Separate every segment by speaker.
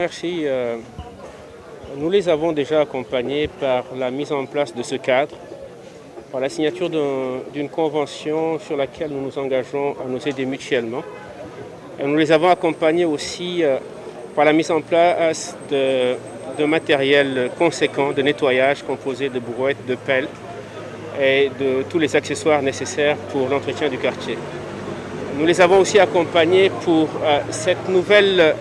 Speaker 1: Merci. Nous les avons déjà accompagnés par la mise en place de ce cadre, par la signature d'une convention sur laquelle nous nous engageons à nous aider mutuellement. Et nous les avons accompagnés aussi par la mise en place de matériel conséquent de nettoyage composé de brouettes, de pelles et de tous les accessoires nécessaires pour l'entretien du quartier. Nous les avons aussi accompagnés pour cette nouvelle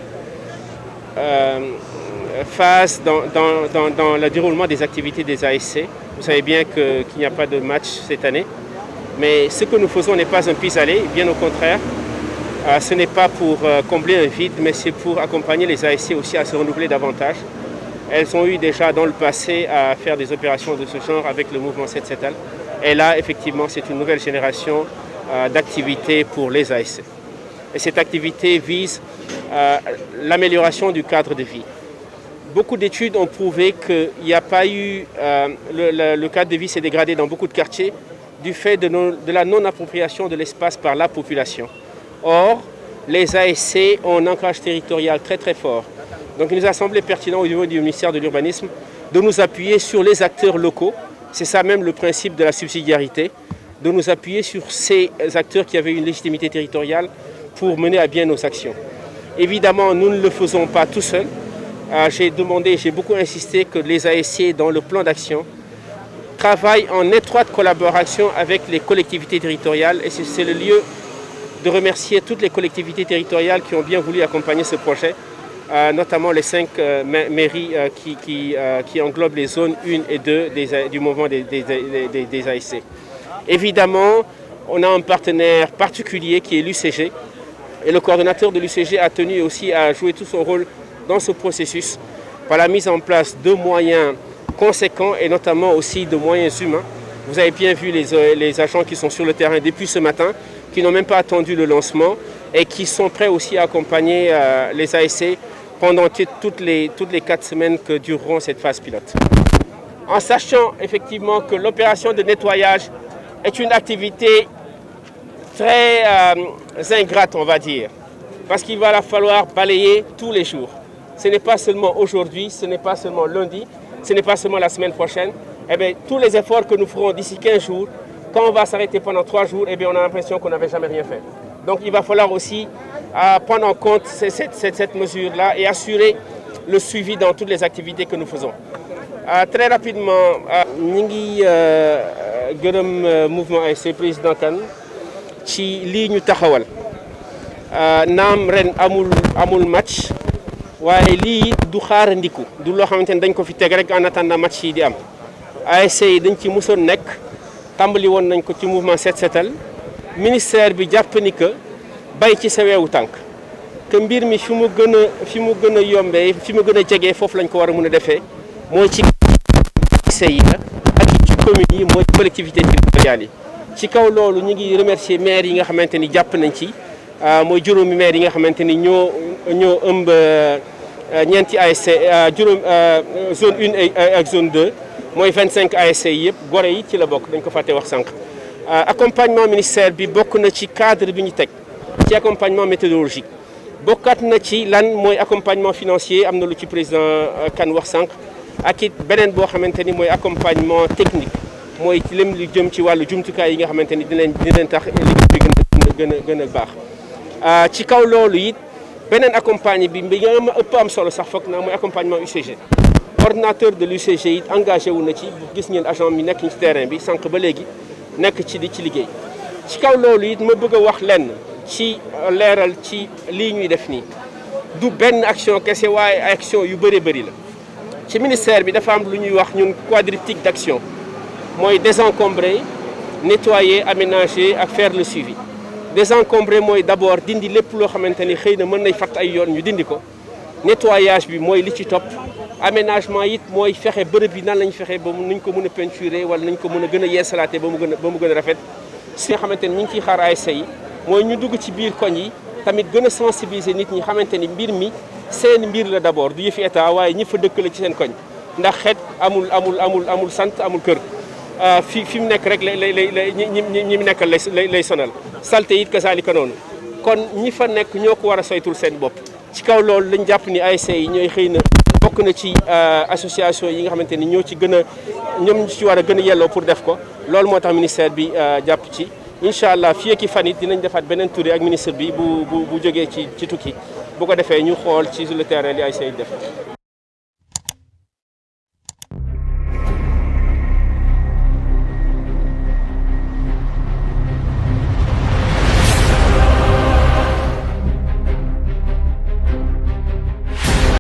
Speaker 1: phase dans le déroulement des activités des ASC. Vous savez bien qu'il n'y a pas de match cette année, mais ce que nous faisons n'est pas un pis-aller, bien au contraire. Ce n'est pas pour combler un vide, mais c'est pour accompagner les ASC aussi à se renouveler davantage. Elles ont eu déjà dans le passé à faire des opérations de ce genre avec le mouvement 7-7-Al. Et là, effectivement, c'est une nouvelle génération d'activités pour les ASC. Et cette activité vise l'amélioration du cadre de vie. Beaucoup d'études ont prouvé qu'il n'y a pas eu... le cadre de vie s'est dégradé dans beaucoup de quartiers du fait de la non-appropriation de l'espace par la population. Or, les ASC ont un ancrage territorial très très fort. Donc il nous a semblé pertinent au niveau du ministère de l'Urbanisme de nous appuyer sur les acteurs locaux. C'est ça même le principe de la subsidiarité, de nous appuyer sur ces acteurs qui avaient une légitimité territoriale pour mener à bien nos actions. Évidemment, nous ne le faisons pas tout seuls. J'ai beaucoup insisté que les ASC, dans le plan d'action, travaillent en étroite collaboration avec les collectivités territoriales. Et c'est le lieu de remercier toutes les collectivités territoriales qui ont bien voulu accompagner ce projet, notamment les 5 mairies qui englobent les zones 1 et 2 du mouvement des ASC. Évidemment, on a un partenaire particulier qui est l'UCG, et le coordonnateur de l'UCG a tenu aussi à jouer tout son rôle dans ce processus par la mise en place de moyens conséquents et notamment aussi de moyens humains. Vous avez bien vu les agents qui sont sur le terrain depuis ce matin, qui n'ont même pas attendu le lancement et qui sont prêts aussi à accompagner les ASC pendant toutes les 4 semaines que dureront cette phase pilote. En sachant effectivement que l'opération de nettoyage est une activité très ingrate, on va dire, parce qu'il va falloir balayer tous les jours. Ce n'est pas seulement aujourd'hui, ce n'est pas seulement lundi, ce n'est pas seulement la semaine prochaine. Eh bien, tous les efforts que nous ferons d'ici 15 jours, quand on va s'arrêter pendant 3 jours, eh bien, on a l'impression qu'on n'avait jamais rien fait. Donc il va falloir aussi prendre en compte cette mesure-là et assurer le suivi dans toutes les activités que nous faisons. Très rapidement, ñu ngi gërëm mouvement ASC président Kane ci lii ñu taxawal naam ren amul match waaye lii du xaarandiku du loo xamante ne dañ ko fi teg rek en attendant match yi di am ASC yi dañ ci musoon nekk tàmbali woon nañ ko ci mouvement 7-7-Al ministère bi jàpp ni que bay ci sa weewu tànk que mbir mi fi mu gën a yombee fi mu gën a jegee foofu lañ ko war a mën a defee mooy ci ASC yi la ak ci communes yi mooy collectivités territoriales yi. ci kaw loolu ñu ngi remercier maire yi nga xamante ni jàpp nañ ci mooy juróomi maire yi nga xamante ni ñoo ëmb ñeenti ASC zone 1 ak zone 2 mooy 25 ASC yi yëpp Gorée yi ci la bokk dañ ko fàtte wax sànq. Accompagnement ministère bi bokk na ci cadre bi ñu teg ci accompagnement méthodologique bokkaat na ci lan mooy accompagnement financier am na lu ci président Kane wax sànq ak it beneen boo xamante ni mooy accompagnement technique mooy lém lu jëm ci wàllu jumtukaay yi nga xamante ni dinañ tax liggéey bi gën a baax. ci kaw loolu it beneen accompagnement bi nga ëpp am solo sax foog naa mooy accompagnement UCG. Coordinateur de l'UCG it engagé wu na ci gis ngeen agent mi nekk ci terrain bi sànq ba léegi nekk ci liggéey ci kaw loolu it ma bëgg a wax lenn ci leeral ci lii ñuy def nii du benn action kese waaye action yu bëri la ci ministère bi dafa am lu ñuy wax ñun quadriptyque d'action mooy désencombrer nettoyer aménager ak faire le suivi. Désencombrer mooy d'abord dindi lépp loo xamante ni xëy na mën nay fatt ay yoon ñu dindi ko nettoyage bi mooy li ci topp aménagement it mooy fexe bërëb bi nan lañ fexe ba nuñ ko mën a peinturer wala nañ ko mën a gën a yeesalaate ba mu gën a rafet. si nga xamante ni ñu ngi ciy xaar ASC yi mooy ñu dugg ci biir koñ yi tamit gën a sensibiliser nit ñi xamante ni mbir mi seen mbir la d'abord du yëfi état waaye ñi fa dëkk la ci seen koñ ndax xeet amul sant amul kër. fi mu nekk rek ñi mu nekkal lay sonal salte it kasaalika noonu kon ñi fa nekk ñoo ko war a saytul seen bopp ci kaw loolu lañ jàpp ni ASC yi ñooy xëy na bokk na ci association yi nga xamante ni ñoo ci gën a ñoom ñu ci war a gën a yelloo pour def ko loolu moo tax ministère bi jàpp ci incha allah fii ak fan it dinañ defaat beneen tour ak ministre bi bu jógee ci tukki bu ko defee ñu xool ci sur le terrain li ASC yi def.